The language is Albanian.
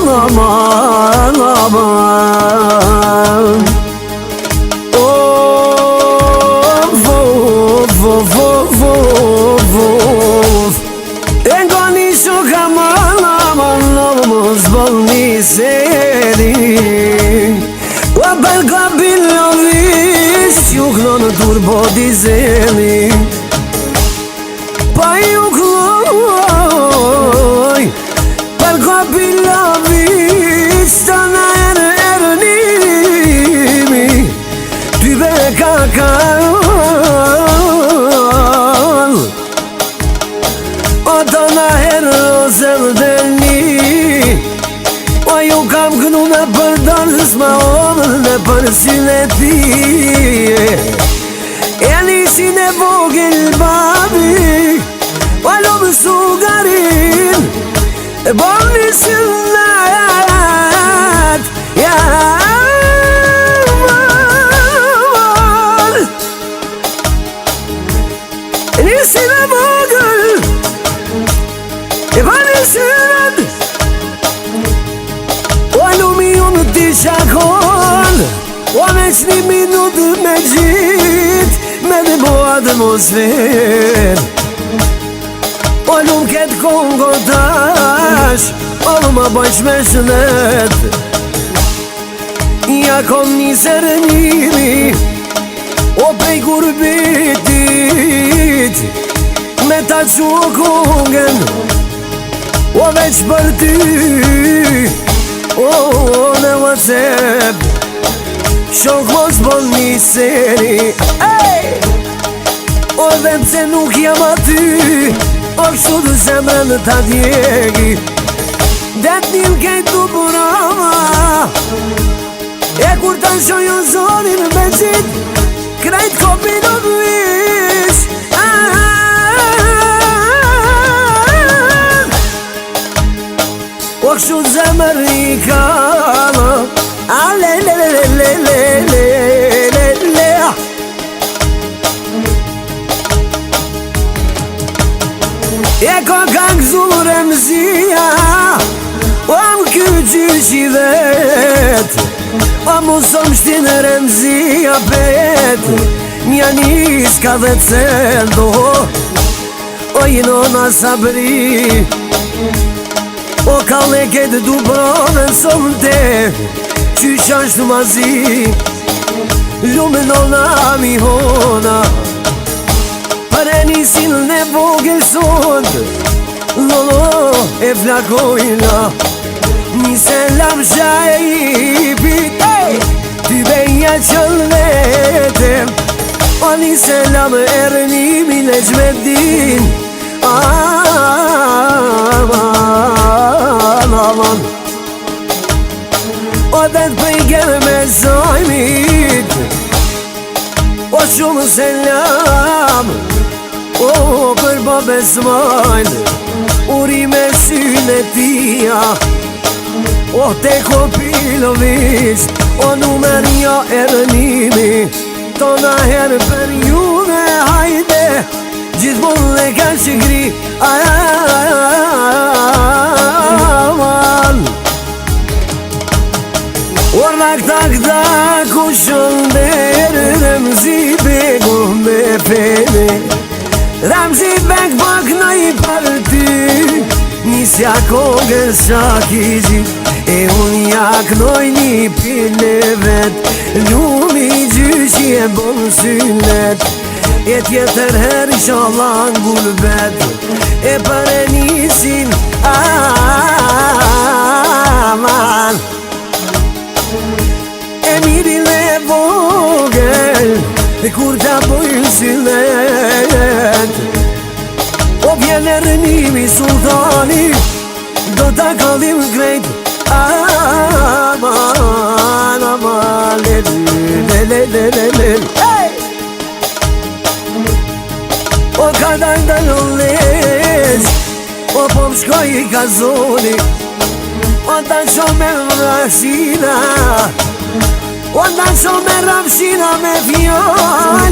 aman, aman. E nga një shok aman, aman, aman, zbol një seri. Ua belga bilovish, ju klonë turbo dizeli. Pa ju kloj, belga bilovish, të në erënimi. Ty be kakal, o të në herë ose vdeni. O ju kam kënu me përdorë, s'ma odhë dhe për syne ti. E nisin e vogël babi, o lobë sugarin, e bon nisin nat, ja man. E nisin e vogël, e bon nisin nat. O lumi unë t'i shakon, o me qni minutë me gjit, me dhe bo atmosfer. O lumë ketë kongo tash, o lumë a bajsh me shënet. Ja kom një sërënimi, o prej kurbitit, me ta që o kongen, o veç për ty. O në WhatsApp, shok mos bon një seri. O dhe pse nuk jam aty, o kështu du zemrën ta djegi. Det njën kejt du burama, e kur ta shojo zonin me gjit, krejt kopi do t'vish. O kështu zemër i kama, a le le le le le le le le le. E ko ka këzure mëzia, o am kyqysh i vet, o musom shtinë remzia pet, mja nis ka dhe cendo, o jinona sabri. O ka leket du provën somte, qysh ashtë mazi, lume nona mi hona. Për e nisin në vogël sot, lolo e flakojna. Një selam shajipit, ty beja qëllë vetem. O një selam erënimi në gjmedin, aman. O dhe t'pëjger me zojmit, o shumë selam, o për babe smajl, uri me syne tia. O te kopilovish, o numer një erënimi, tona herë për juve hajde, gjithmonë dhe ka shikri, aman. Orna këta ku shënder, Ramzi begu me pene. Ramzi beg pak në i për ty, nisja kogër shakizi, e unë jaknoj një pile vet, lumi gjyshi e bon synet. E tjetër her inshallah ngulbet, e për e nisin, aman. E miri dhe vogël, e kur t'a bojnë silet, o vjen erënimi sultani, do t'a kallim krejt, aman, aman, le le le le le le. O ka dajnë në leq, o po më shkoj i kazoni, o ta qo me rafshina, o ta qo me rafshina me fjall.